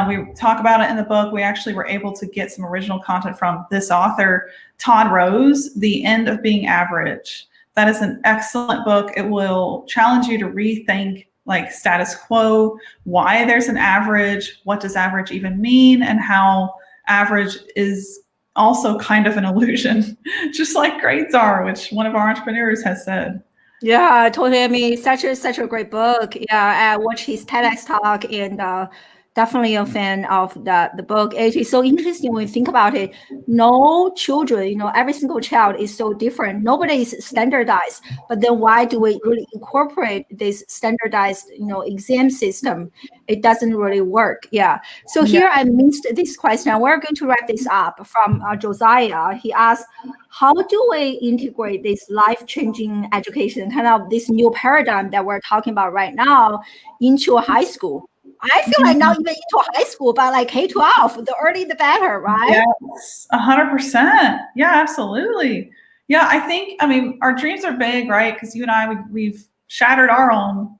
We talk about it in the book. We actually were able to get some original content from this author, Todd Rose, The End of Being Average. That is an excellent book. It will challenge you to rethink, like, status quo, why there's an average, what does average even mean, and how average is also kind of an illusion, just like grades are, which one of our entrepreneurs has said. Yeah, totally. I mean, such a great book. Yeah, I watched his TEDx talk, and definitely a fan of the book. It is so interesting when you think about it. No children, every single child is so different. Nobody is standardized. But then why do we really incorporate this standardized, exam system? It doesn't really work. Yeah. So here I missed this question. We're going to wrap this up from Josiah. He asked, how do we integrate this life-changing education, kind of this new paradigm that we're talking about right now, into high school? I feel like now even into high school, but like K-12, the early the better, right? Yes, 100%. Yeah, absolutely. Yeah, I mean, our dreams are big, right? Because you and I, we've shattered our own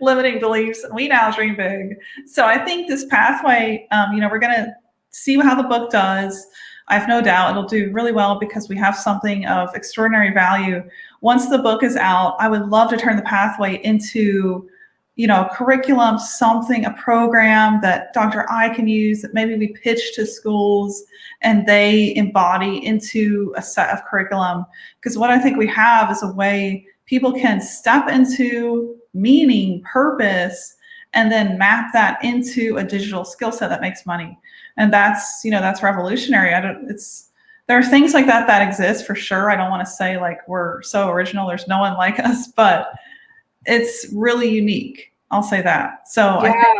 limiting beliefs, and we now dream big. So I think this pathway, we're going to see how the book does. I have no doubt it'll do really well, because we have something of extraordinary value. Once the book is out, I would love to turn the pathway into, a curriculum, something, a program that Dr. I can use, that maybe we pitch to schools and they embody into a set of curriculum. Because what I think we have is a way people can step into meaning, purpose, and then map that into a digital skill set that makes money. And that's revolutionary. There are things like that exist for sure. I don't want to say like we're so original, there's no one like us, but it's really unique. I'll say that. So I think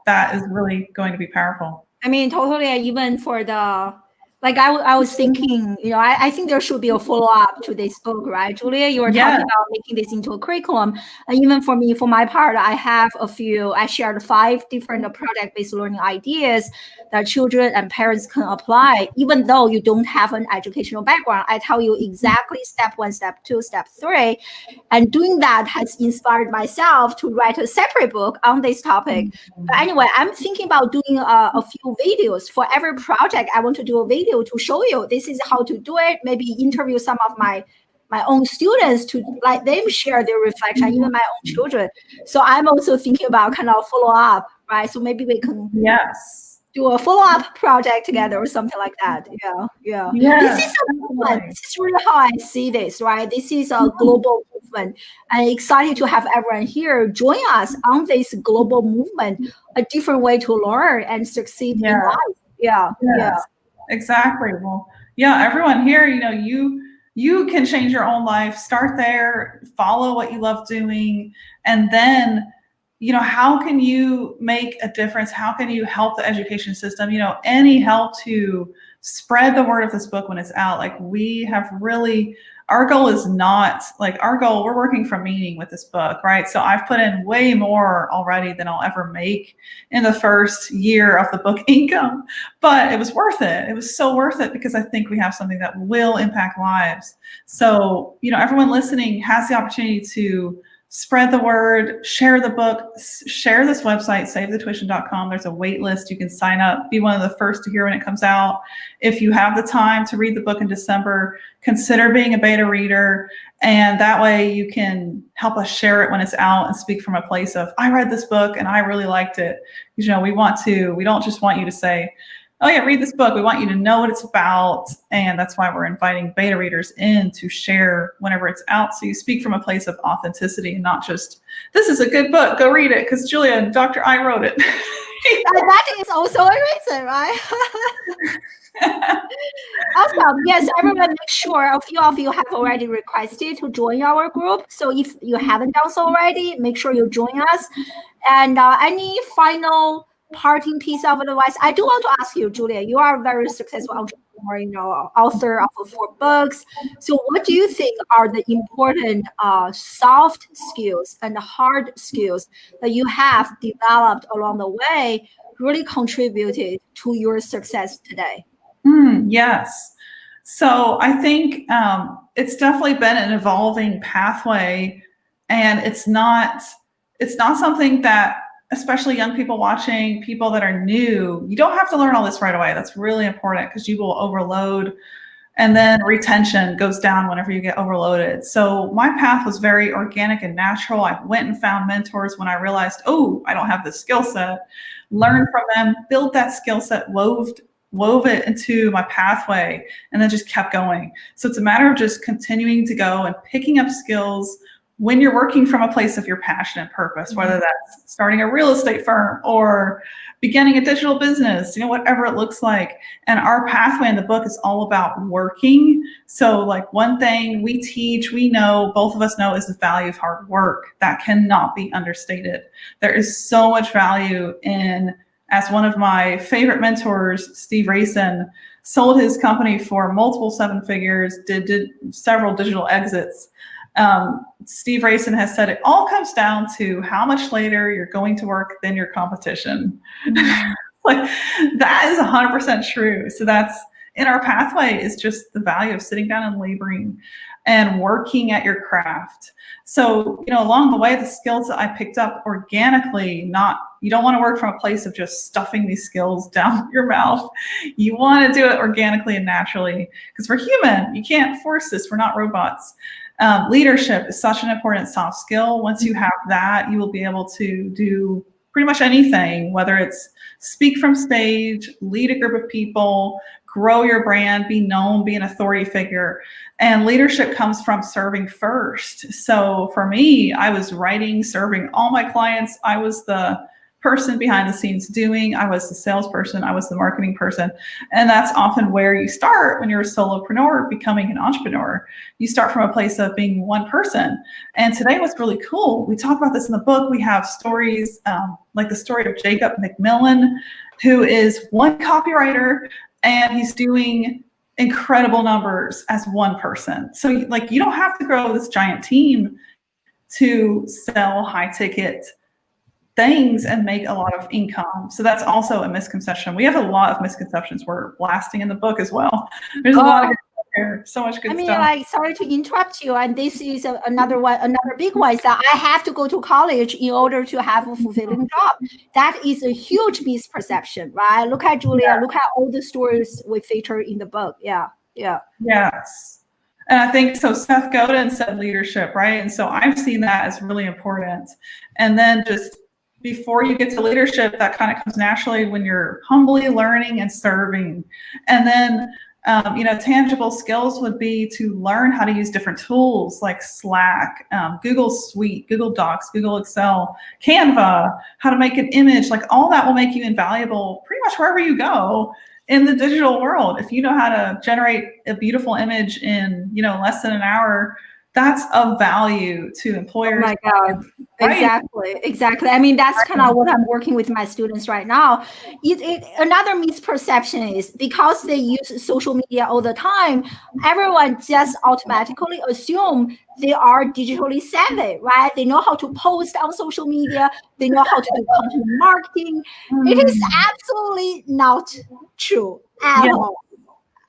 that is really going to be powerful. I mean, totally. Even for the Like I was thinking, I think there should be a follow-up to this book, right, Julia? You were talking about making this into a curriculum. And even for me, for my part, I shared 5 different project-based learning ideas that children and parents can apply, even though you don't have an educational background. I tell you exactly step 1, step 2, step 3. And doing that has inspired myself to write a separate book on this topic. But anyway, I'm thinking about doing a few videos for every project. I want to do a video to show you this is how to do it. Maybe interview some of my own students to let them share their reflection, even my own children. So I'm also thinking about kind of follow up, right? So maybe we can do a follow-up project together or something like that. Yeah. This is a movement. This is really how I see this, right? This is a global movement. I'm excited to have everyone here join us on this global movement, a different way to learn and succeed in life. Yeah. Exactly. Well, everyone here, you can change your own life. Start there, follow what you love doing, and then how can you make a difference? How can you help the education system? Any help to spread the word of this book when it's out. Like we have really, our goal is not like we're working from meaning with this book, right? So I've put in way more already than I'll ever make in the first year of the book income, but it was worth it. It was so worth it because I think we have something that will impact lives. So, everyone listening has the opportunity to spread the word, share the book, share this website, savethetuition.com. There's a wait list. You can sign up, be one of the first to hear when it comes out. If you have the time to read the book in December, consider being a beta reader. And that way you can help us share it when it's out and speak from a place of, I read this book and I really liked it. We don't just want you to say, oh yeah, read this book. We want you to know what it's about. And that's why we're inviting beta readers in to share whenever it's out. So you speak from a place of authenticity and not just, this is a good book, go read it because Julia and Dr. I wrote it. That is also a reason, right? Awesome. Yes, everyone, make sure a few of you have already requested to join our group. So if you haven't done so already, make sure you join us. And any final parting piece of advice? I do want to ask you, Julia, you are a very successful entrepreneur, author of 4 books. So what do you think are the important soft skills and hard skills that you have developed along the way really contributed to your success today? Yes. So I think it's definitely been an evolving pathway, and it's not something that, especially young people watching, people that are new, you don't have to learn all this right away. That's really important because you will overload, and then retention goes down whenever you get overloaded. So my path was very organic and natural. I went and found mentors when I realized, oh, I don't have this skill set. Learned from them, built that skill set, wove it into my pathway, and then just kept going. So it's a matter of just continuing to go and picking up skills when you're working from a place of your passion and purpose, whether that's starting a real estate firm or beginning a digital business, whatever it looks like. And our pathway in the book is all about working. So like one thing we teach, we know, both of us know, is the value of hard work. That cannot be understated. There is so much value in, as one of my favorite mentors, Steve Rayson, sold his company for multiple 7 figures, did several digital exits. Steve Rayson has said it all comes down to how much later you're going to work than your competition. Like that is 100% true. So that's in our pathway, is just the value of sitting down and laboring and working at your craft. So, along the way, the skills that I picked up organically, you don't want to work from a place of just stuffing these skills down your mouth. You want to do it organically and naturally because we're human. You can't force this. We're not robots. Leadership is such an important soft skill. Once you have that, you will be able to do pretty much anything, whether it's speak from stage, lead a group of people, grow your brand, be known, be an authority figure. And leadership comes from serving first. So for me, I was writing, serving all my clients. I was the person behind the scenes doing, I was the salesperson, I was the marketing person. And that's often where you start when you're a solopreneur, becoming an entrepreneur. You start from a place of being one person. And today what's really cool, we talk about this in the book, we have stories like the story of Jacob McMillan, who is one copywriter and he's doing incredible numbers as one person. So like, you don't have to grow this giant team to sell high ticket things and make a lot of income. So that's also a misconception. We have a lot of misconceptions we're blasting in the book as well. There's a lot of good stuff here. So much good stuff. Like, sorry to interrupt you, and this is another big one, is that I have to go to college in order to have a fulfilling job. That is a huge misperception, right? Look at Julia, look at all the stories we feature in the book. Yeah. Yes. And I think so. Seth Godin said leadership, right? And so I've seen that as really important. And then just before you get to leadership, that kind of comes naturally when you're humbly learning and serving. And then, tangible skills would be to learn how to use different tools like Slack, Google Suite, Google Docs, Google Excel, Canva, how to make an image. Like, all that will make you invaluable pretty much wherever you go in the digital world. If you know how to generate a beautiful image in, less than an hour, that's of value to employers. Oh my God. Right? Exactly. I mean, that's kind of what I'm working with my students right now. Another misperception is because they use social media all the time, everyone just automatically assume they are digitally savvy, right? They know how to post on social media. They know how to do content marketing. It is absolutely not true at all.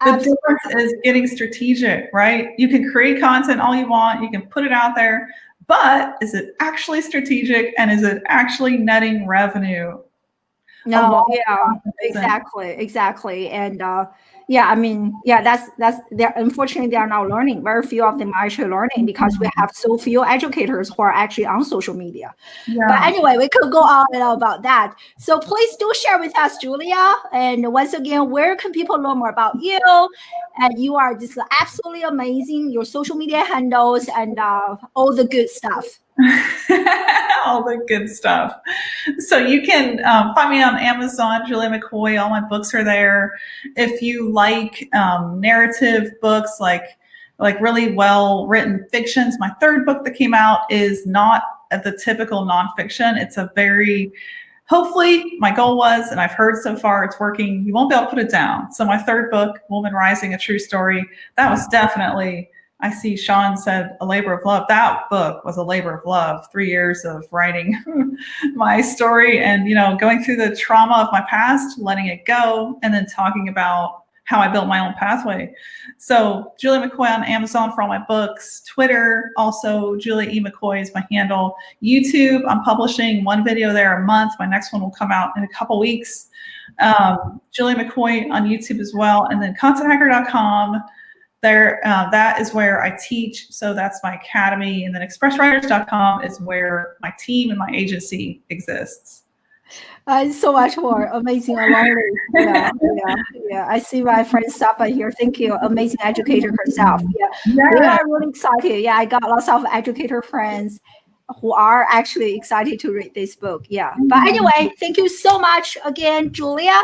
The difference is getting strategic, right? You can create content all you want. You can put it out there, but is it actually strategic, and is it actually netting revenue? No, exactly. And that's there. Unfortunately, they are not learning. Very few of them are actually learning because we have so few educators who are actually on social media. Yeah. But anyway, we could go on and on about that. So please do share with us, Julia. And once again, where can people learn more about you? And you are just absolutely amazing. Your social media handles and all the good stuff. All the good stuff. So you can find me on Amazon, Julia McCoy. All my books are there. If you like narrative books, like really well written fictions, my third book that came out is not the typical nonfiction. It's a very, hopefully my goal was, and I've heard so far it's working, you won't be able to put it down. So my third book, Woman Rising, A True Story, that was definitely, I see Sean said, a labor of love. That book was a labor of love. 3 years of writing my story and, going through the trauma of my past, letting it go, and then talking about how I built my own pathway. So Julia McCoy on Amazon for all my books. Twitter, also Julia E. McCoy is my handle. YouTube, I'm publishing one video there a month. My next one will come out in a couple weeks. Julia McCoy on YouTube as well. And then contenthacker.com. There, that is where I teach. So that's my academy. And then expresswriters.com is where my team and my agency exists. So much more amazing. Yeah. I see my friend Safa here. Thank you. Amazing educator herself. We are really excited. Yeah, I got lots of educator friends who are actually excited to read this book. Yeah. But anyway, thank you so much again, Julia.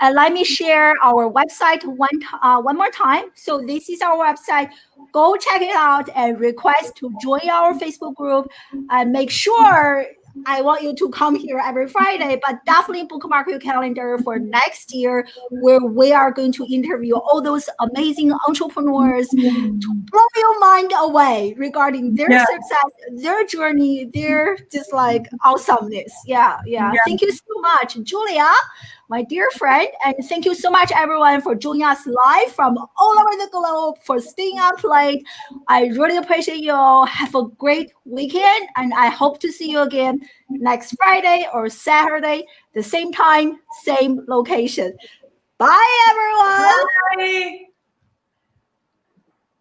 Let me share our website one more time. So this is our website. Go check it out and request to join our Facebook group. And make sure, I want you to come here every Friday, but definitely bookmark your calendar for next year, where we are going to interview all those amazing entrepreneurs to blow your mind away regarding their success, their journey, their just like awesomeness. Yeah. Thank you so much, Julia, my dear friend. And thank you so much, everyone, for joining us live from all over the globe, for staying up late. I really appreciate you all. Have a great weekend. And I hope to see you again next Friday or Saturday, the same time, same location. Bye, everyone. Bye.